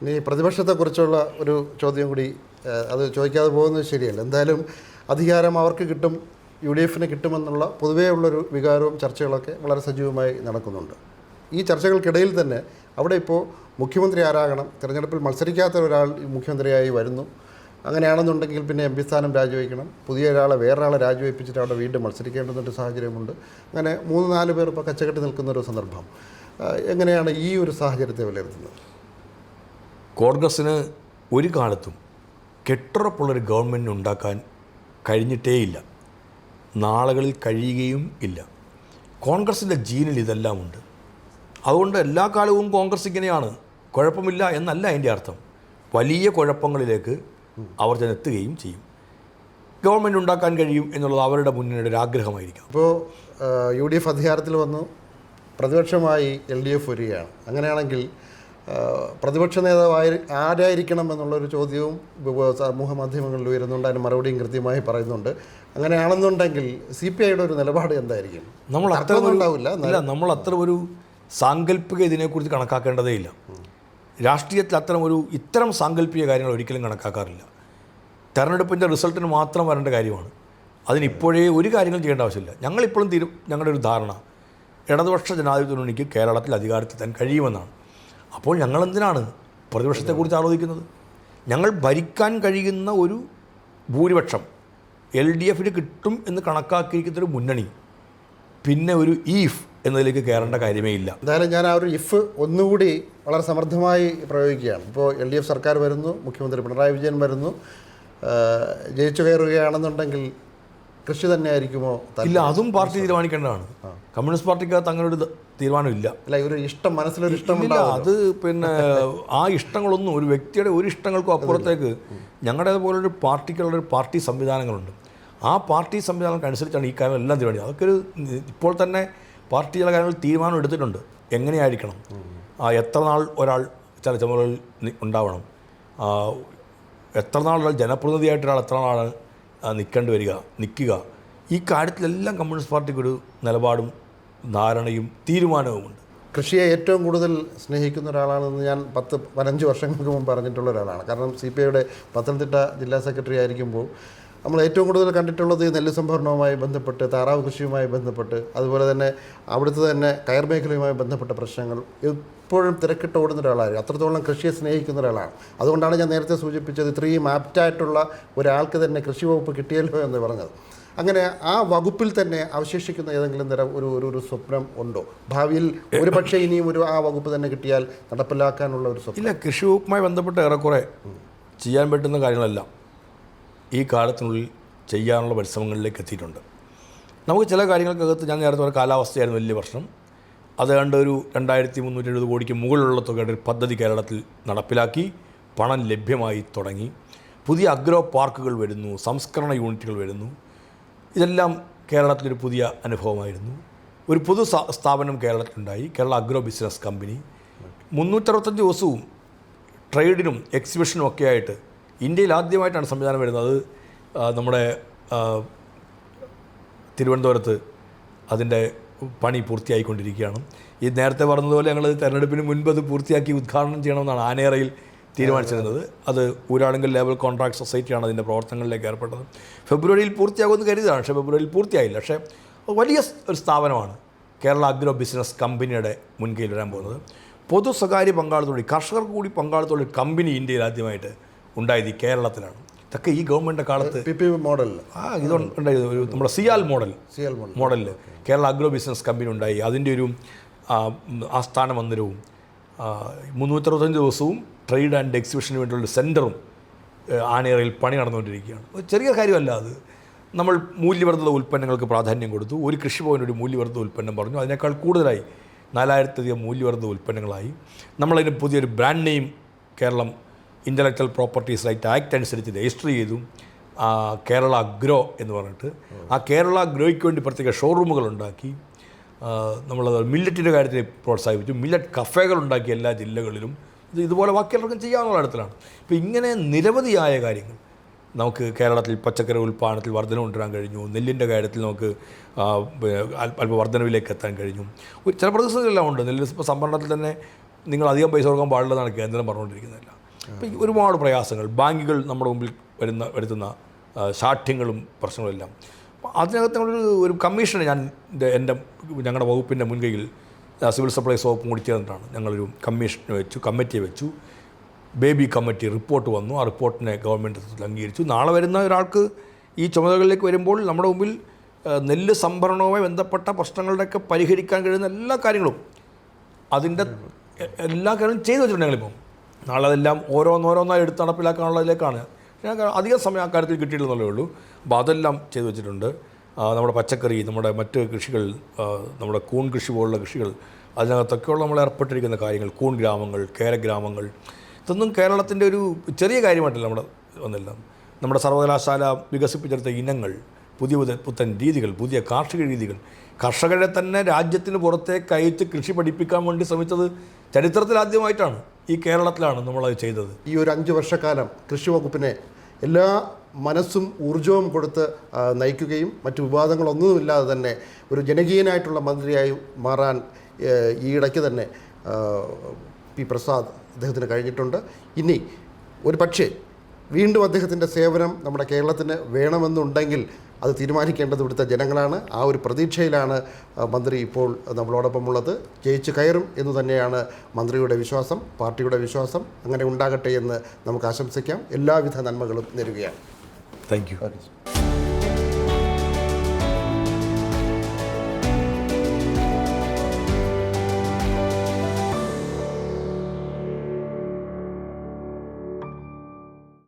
ഇനി പ്രതിപക്ഷത്തെക്കുറിച്ചുള്ള ഒരു ചോദ്യം കൂടി, അത് ചോദിക്കാതെ പോകുന്നത് ശരിയല്ല. എന്തായാലും അധികാരം അവർക്ക് കിട്ടും, UDF-ന് കിട്ടുമെന്നുള്ള പൊതുവേ ഉള്ളൊരു വികാരവും ചർച്ചകളൊക്കെ വളരെ സജീവമായി നടക്കുന്നുണ്ട്. ഈ ചർച്ചകൾക്കിടയിൽ തന്നെ അവിടെ ഇപ്പോൾ മുഖ്യമന്ത്രി ആരാകണം, തിരഞ്ഞെടുപ്പിൽ മത്സരിക്കാത്ത ഒരാൾ മുഖ്യമന്ത്രിയായി വരുന്നു. അങ്ങനെയാണെന്നുണ്ടെങ്കിൽ പിന്നെ MP സ്ഥാനം രാജിവെക്കണം, പുതിയ ഒരാളെ വേറൊരാളെ രാജിവെപ്പിച്ചിട്ട് അവിടെ വീണ്ടും മത്സരിക്കേണ്ടുന്നൊരു സാഹചര്യമുണ്ട്. അങ്ങനെ 3-4 പേർ ഇപ്പോൾ കച്ചകെട്ടി നിൽക്കുന്നൊരു സന്ദർഭം. എങ്ങനെയാണ് ഈ ഒരു സാഹചര്യത്തെ വിലയിരുത്തുന്നത്? കോൺഗ്രസ്സിന് ഒരു കാലത്തും കെട്ടുറപ്പുള്ളൊരു ഗവൺമെൻറ് ഉണ്ടാക്കാൻ കഴിഞ്ഞിട്ടേയില്ല, നാളുകളിൽ കഴിയുകയും ഇല്ല. കോൺഗ്രസിൻ്റെ ജീനിൽ ഇതെല്ലാം ഉണ്ട്. അതുകൊണ്ട് എല്ലാ കാലവും കോൺഗ്രസ് ഇങ്ങനെയാണ്, കുഴപ്പമില്ല എന്നല്ല അതിൻ്റെ അർത്ഥം. വലിയ കുഴപ്പങ്ങളിലേക്ക് അവർ ചെന്നെത്തുകയും ചെയ്യും. ഗവൺമെൻറ് ഉണ്ടാക്കാൻ കഴിയും എന്നുള്ളത് അവരുടെ മുന്നിലുള്ള ഒരു ആഗ്രഹമായിരിക്കാം. ഇപ്പോൾ UDF അധികാരത്തിൽ വന്നു, പ്രതിപക്ഷമായി LDF വരികയാണ്. അങ്ങനെയാണെങ്കിൽ പ്രതിപക്ഷ നേതാവ് ആരായിരിക്കണം എന്നുള്ളൊരു ചോദ്യവും സമൂഹ മാധ്യമങ്ങളിൽ ഉയരുന്നുണ്ട്. അതിന് മറുപടിയും കൃത്യമായി പറയുന്നുണ്ട്. അങ്ങനെയാണെന്നുണ്ടെങ്കിൽ CPIയുടെ ഒരു നിലപാട് എന്തായിരിക്കും? നമ്മൾ അത്ര ഒരു സാങ്കല്പിക ഇതിനെക്കുറിച്ച് കണക്കാക്കേണ്ടതേ ഇല്ല. രാഷ്ട്രീയത്തിൽ ഇത്തരം സാങ്കല്പിക കാര്യങ്ങൾ ഒരിക്കലും കണക്കാക്കാറില്ല. തെരഞ്ഞെടുപ്പിൻ്റെ റിസൾട്ടിന് മാത്രം വരേണ്ട കാര്യമാണ്. അതിനിപ്പോഴേ ഒരു കാര്യങ്ങളും ചെയ്യേണ്ട ആവശ്യമില്ല. ഞങ്ങളിപ്പോഴും ഞങ്ങളുടെ ഒരു ധാരണ ഇടതുപക്ഷ ജനാധിപത്യ മുന്നണിക്ക് കേരളത്തിൽ അധികാരത്തിലെത്താൻ കഴിയുമെന്നാണ്. അപ്പോൾ ഞങ്ങളെന്തിനാണ് പ്രതിപക്ഷത്തെക്കുറിച്ച് ആലോചിക്കുന്നത്? ഞങ്ങൾ ഭരിക്കാൻ കഴിയുന്ന ഒരു ഭൂരിപക്ഷം LDF-ന് കിട്ടും എന്ന് കണക്കാക്കിയിരിക്കുന്നൊരു മുന്നണി പിന്നെ ഒരു ഈഫ് എന്നതിലേക്ക് കയറേണ്ട കാര്യമേ ഇല്ല. എന്തായാലും ഞാൻ ആ ഒരു ഇഫ് ഒന്നുകൂടി വളരെ സമർത്ഥമായി പ്രയോഗിക്കുകയാണ്. ഇപ്പോൾ LDF സർക്കാർ വരുന്നു, മുഖ്യമന്ത്രി പിണറായി വിജയൻ വരുന്നു, ജയിച്ചു കയറുകയാണെന്നുണ്ടെങ്കിൽ കൃഷി തന്നെയായിരിക്കുമോ? ഇല്ല, അതും പാർട്ടി തീരുമാനിക്കേണ്ടതാണ്. കമ്മ്യൂണിസ്റ്റ് പാർട്ടിക്കകത്ത് അങ്ങനെ ഒരു തീരുമാനമില്ല. അല്ല, ഒരു ഇഷ്ടം, മനസ്സിലൊരു ഇഷ്ടമില്ല. അത് പിന്നെ ആ ഇഷ്ടങ്ങളൊന്നും ഒരു വ്യക്തിയുടെ ഒരു ഇഷ്ടങ്ങൾക്കും അപ്പുറത്തേക്ക് ഞങ്ങളുടേതുപോലൊരു പാർട്ടിക്കുള്ളൊരു പാർട്ടി സംവിധാനങ്ങളുണ്ട്. ആ പാർട്ടി സംവിധാനങ്ങൾക്കനുസരിച്ചാണ് ഈ കാര്യങ്ങൾ എല്ലാം തീരുമാനിച്ചത്. അതൊക്കെ ഇപ്പോൾ തന്നെ പാർട്ടി ചില കാര്യങ്ങൾ തീരുമാനം എടുത്തിട്ടുണ്ട്. എങ്ങനെയായിരിക്കണം, എത്ര നാൾ ഒരാൾ ചില ചുമതലകൾ ഉണ്ടാവണം, എത്ര നാൾ ഒരാൾ ജനപ്രതിനിധിയായിട്ട് ഒരാൾ എത്ര നാളാണ് നിൽക്കുക. ഈ കാര്യത്തിലെല്ലാം കമ്മ്യൂണിസ്റ്റ് പാർട്ടിക്കൊരു നിലപാടും ധാരണയും തീരുമാനവുമുണ്ട്. കൃഷിയെ ഏറ്റവും കൂടുതൽ സ്നേഹിക്കുന്ന ഒരാളാണെന്ന് ഞാൻ 10-15 വർഷങ്ങൾക്ക് മുമ്പ് പറഞ്ഞിട്ടുള്ള ഒരാളാണ്. കാരണം CPIയുടെ പത്തനംതിട്ട ജില്ലാ സെക്രട്ടറി ആയിരിക്കുമ്പോൾ നമ്മൾ ഏറ്റവും കൂടുതൽ കണ്ടിട്ടുള്ളത് നെല്ല് സംഭരണവുമായി ബന്ധപ്പെട്ട്, താറാവ് കൃഷിയുമായി ബന്ധപ്പെട്ട്, അതുപോലെ തന്നെ അവിടുത്തെ തന്നെ കയർ മേഖലയുമായി ബന്ധപ്പെട്ട പ്രശ്നങ്ങൾ എപ്പോഴും തിരക്കിട്ട് ഓടുന്ന ഒരാളായിരുന്നു. അത്രത്തോളം കൃഷിയെ സ്നേഹിക്കുന്ന ഒരാളാണ്. അതുകൊണ്ടാണ് ഞാൻ നേരത്തെ സൂചിപ്പിച്ചത് ഇത്രയും ആപ്റ്റായിട്ടുള്ള ഒരാൾക്ക് തന്നെ കൃഷി വകുപ്പ് കിട്ടിയല്ലോ എന്ന് പറഞ്ഞത്. അങ്ങനെ ആ വകുപ്പിൽ തന്നെ അവശേഷിക്കുന്ന ഏതെങ്കിലും തരം ഒരു സ്വപ്നം ഉണ്ടോ? ഭാവിയിൽ ഒരു പക്ഷേ ഇനിയും ആ വകുപ്പ് തന്നെ കിട്ടിയാൽ നടപ്പിലാക്കാനുള്ള ഒരു സ്വപ്നം? ഇല്ല, കൃഷി വകുപ്പുമായി ബന്ധപ്പെട്ട് ഏറെക്കുറെ ചെയ്യാൻ പറ്റുന്ന കാര്യങ്ങളെല്ലാം ഈ കാലത്തിനുള്ളിൽ ചെയ്യാനുള്ള പരിശ്രമങ്ങളിലേക്ക് എത്തിയിട്ടുണ്ട്. നമുക്ക് ചില കാര്യങ്ങൾക്കകത്ത്, ഞാൻ നേരത്തെ പറഞ്ഞ കാലാവസ്ഥയായിരുന്നു വലിയ പ്രശ്നം. അത് കണ്ട് ഒരു 2370 കോടിക്ക് മുകളിലുള്ള തുകയുടെ ഒരു പദ്ധതി കേരളത്തിൽ നടപ്പിലാക്കി, പണം ലഭ്യമായി തുടങ്ങി. പുതിയ അഗ്രോ പാർക്കുകൾ വരുന്നു, സംസ്കരണ യൂണിറ്റുകൾ വരുന്നു. ഇതെല്ലാം കേരളത്തിലൊരു പുതിയ അനുഭവമായിരുന്നു. ഒരു പൊതു സ്ഥാപനം കേരളത്തിലുണ്ടായി, കേരള അഗ്രോ ബിസിനസ് കമ്പനി. 365 ദിവസവും ട്രേഡിനും എക്സിബിഷനും ഒക്കെ ആയിട്ട് ഇന്ത്യയിൽ ആദ്യമായിട്ടാണ് സംവിധാനം വരുന്നത്. നമ്മുടെ തിരുവനന്തപുരത്ത് അതിൻ്റെ പണി പൂർത്തിയായിക്കൊണ്ടിരിക്കുകയാണ്. ഈ നേരത്തെ പറഞ്ഞതുപോലെ ഞങ്ങൾ തെരഞ്ഞെടുപ്പിന് മുൻപ് അത് പൂർത്തിയാക്കി ഉദ്ഘാടനം ചെയ്യണമെന്നാണ് ആനേറയിൽ തീരുമാനിച്ചിരുന്നത്. അത് ഊരാളുങ്കൽ ലേബൽ കോൺട്രാക്ട് സൊസൈറ്റിയാണ് അതിൻ്റെ പ്രവർത്തനങ്ങളിലേക്ക് ഏർപ്പെട്ടത്. ഫെബ്രുവരിയിൽ പൂർത്തിയാകുമെന്ന് കരുതിയതാണ്, പക്ഷേ ഫെബ്രുവരിയിൽ പൂർത്തിയായില്ല. പക്ഷേ വലിയ ഒരു സ്ഥാപനമാണ് കേരള അഗ്രോ ബിസിനസ് കമ്പനിയുടെ മുൻകൈയിൽ വരാൻ പോകുന്നത്. പൊതു സ്വകാര്യ പങ്കാളിത്തോടെ, കർഷകർക്ക് കൂടി പങ്കാളിത്തോടെ കമ്പനി ഇന്ത്യയിൽ ആദ്യമായിട്ട് ഉണ്ടായത് ഈ കേരളത്തിലാണ്. ഇതൊക്കെ ഈ ഗവൺമെൻറ്റിൻ്റെ കാലത്ത് PP മോഡൽ ഇതുണ്ടായത്. ഒരു നമ്മുടെ സിയാൽ മോഡലിൽ കേരള അഗ്രോ ബിസിനസ് കമ്പനി ഉണ്ടായി. അതിൻ്റെ ഒരു ആസ്ഥാന മന്ദിരവും 365 ദിവസവും ട്രേഡ് ആൻഡ് എക്സിബിഷന് വേണ്ടിയുള്ള സെൻറ്ററും ആനേറയിൽ പണി നടന്നുകൊണ്ടിരിക്കുകയാണ്. ചെറിയ കാര്യമല്ല അത്. നമ്മൾ മൂല്യവർദ്ധിത ഉൽപ്പന്നങ്ങൾക്ക് പ്രാധാന്യം കൊടുത്തു. ഒരു കൃഷിഭവനൊരു മൂല്യവർദ്ധിത ഉൽപ്പന്നം പറഞ്ഞു, അതിനേക്കാൾ കൂടുതലായി 4000-ലധികം മൂല്യവർദ്ധിത ഉൽപ്പന്നങ്ങളായി. നമ്മളതിന് പുതിയൊരു brand name Keralam intellectual properties right act അനുസരിച്ച് രജിസ്റ്റർ ചെയ്തു, കേരള അഗ്രോ എന്ന് പറഞ്ഞിട്ട്. ആ കേരള അഗ്രോയ്ക്ക് വേണ്ടി പ്രത്യേക ഷോറൂമുകൾ ഉണ്ടാക്കി. നമ്മൾ മില്ലറ്റിൻ്റെ കാര്യത്തിൽ പ്രോത്സാഹിപ്പിച്ചു. മില്ലറ്റ് കഫേകൾ ഉണ്ടാക്കി എല്ലാ ജില്ലകളിലും. ഇതുപോലെ ബാക്കിയുള്ളവർക്കും ചെയ്യാവുന്ന തരത്തിലാണ്. ഇപ്പോൾ ഇങ്ങനെ നിരവധിയായ കാര്യങ്ങൾ നമുക്ക് കേരളത്തിൽ പച്ചക്കറി ഉൽപ്പാദനത്തിൽ വർധന കൊണ്ടുവരാൻ കഴിഞ്ഞു. നെല്ലിൻ്റെ കാര്യത്തിൽ നമുക്ക് അല്പ വർധനവിലേക്ക് എത്താൻ കഴിഞ്ഞു. ചില പ്രതിസന്ധികളെല്ലാം ഉണ്ട്. നെല്ല് സംഭരണത്തിൽ തന്നെ നിങ്ങൾ അധികം പൈസ കൊടുക്കാൻ പാടില്ലെന്നാണ് കേന്ദ്രം പറഞ്ഞുകൊണ്ടിരിക്കുന്നില്ല. അപ്പോൾ ഈ ഒരുപാട് പ്രയാസങ്ങൾ, ബാങ്കുകൾ നമ്മുടെ മുമ്പിൽ വരുത്തുന്ന ശാഠ്യങ്ങളും പ്രശ്നങ്ങളെല്ലാം. അപ്പോൾ അതിനകത്ത് ഒരു കമ്മീഷനെ ഞങ്ങളുടെ വകുപ്പിൻ്റെ മുൻകൈയിൽ സിവിൽ സപ്ലൈസ് വകുപ്പും കൂടി ചേർന്നിട്ടാണ് ഞങ്ങളൊരു കമ്മിറ്റിയെ വെച്ചു. ബേബി കമ്മിറ്റി റിപ്പോർട്ട് വന്നു. ആ റിപ്പോർട്ടിനെ ഗവൺമെൻറ് അംഗീകരിച്ചു. നാളെ വരുന്ന ഒരാൾക്ക് ഈ ചുമതലകളിലേക്ക് വരുമ്പോൾ നമ്മുടെ മുമ്പിൽ നെല്ല് സംഭരണവുമായി ബന്ധപ്പെട്ട പ്രശ്നങ്ങളുടെയൊക്കെ പരിഹരിക്കാൻ കഴിയുന്ന എല്ലാ കാര്യങ്ങളും എല്ലാ കാര്യങ്ങളും ചെയ്തു വെച്ചിട്ടുണ്ട് ഞങ്ങളിപ്പം. നാളെ അതെല്ലാം ഓരോന്നോരോന്നായി എടുത്ത് നടപ്പിലാക്കാനുള്ളതിലേക്കാണ്. ഞങ്ങൾക്ക് അധികം സമയം ആ കാര്യത്തിൽ കിട്ടിയില്ലെന്നുള്ളേ ഉള്ളൂ. അപ്പോൾ അതെല്ലാം ചെയ്തു വെച്ചിട്ടുണ്ട്. നമ്മുടെ പച്ചക്കറി, നമ്മുടെ മറ്റ് കൃഷികൾ, നമ്മുടെ കൂൺ കൃഷി പോലുള്ള കൃഷികൾ, അതിനകത്തൊക്കെയുള്ള നമ്മൾ ഏർപ്പെട്ടിരിക്കുന്ന കാര്യങ്ങൾ, കൂൺ ഗ്രാമങ്ങൾ, കേരഗ്രാമങ്ങൾ, ഇതൊന്നും കേരളത്തിൻ്റെ ഒരു ചെറിയ കാര്യമായിട്ടല്ല നമ്മുടെ ഒന്നെല്ലാം. നമ്മുടെ സർവകലാശാല വികസിപ്പിച്ചെടുത്ത ഇനങ്ങൾ, പുത്തൻ രീതികൾ, പുതിയ കാർഷിക രീതികൾ, കർഷകരെ തന്നെ രാജ്യത്തിന് പുറത്തേക്ക് അയച്ച് കൃഷി പഠിപ്പിക്കാൻ വേണ്ടി ശ്രമിച്ചത് ചരിത്രത്തിലാദ്യമായിട്ടാണ്. ഈ കേരളത്തിലാണ് നമ്മളത് ചെയ്തത്. ഈ ഒരു 5 വർഷക്കാലം കൃഷി വകുപ്പിനെ എല്ലാ മനസ്സും ഊർജവും കൊടുത്ത് നയിക്കുകയും മറ്റു വിവാദങ്ങളൊന്നുമില്ലാതെ തന്നെ ഒരു ജനകീയനായിട്ടുള്ള മന്ത്രിയായി മാറാൻ ഈ ഇടയ്ക്ക് തന്നെ പി പ്രസാദ് അദ്ദേഹത്തിന് കഴിഞ്ഞിട്ടുണ്ട്. ഇനി ഒരു പക്ഷേ വീണ്ടും അദ്ദേഹത്തിൻ്റെ സേവനം നമ്മുടെ കേരളത്തിന് വേണമെന്നുണ്ടെങ്കിൽ അത് തീരുമാനിക്കേണ്ടത് ഇവിടുത്തെ ജനങ്ങളാണ്. ആ ഒരു പ്രതീക്ഷയിലാണ് മന്ത്രി ഇപ്പോൾ നമ്മളോടൊപ്പമുള്ളത്. ജയിച്ച് കയറും എന്ന് തന്നെയാണ് മന്ത്രിയുടെ വിശ്വാസം, പാർട്ടിയുടെ വിശ്വാസം. അങ്ങനെ ഉണ്ടാകട്ടെ എന്ന് നമുക്ക് ആശംസിക്കാം. എല്ലാവിധ നന്മകളും നേരുകയാണ്. Thank you.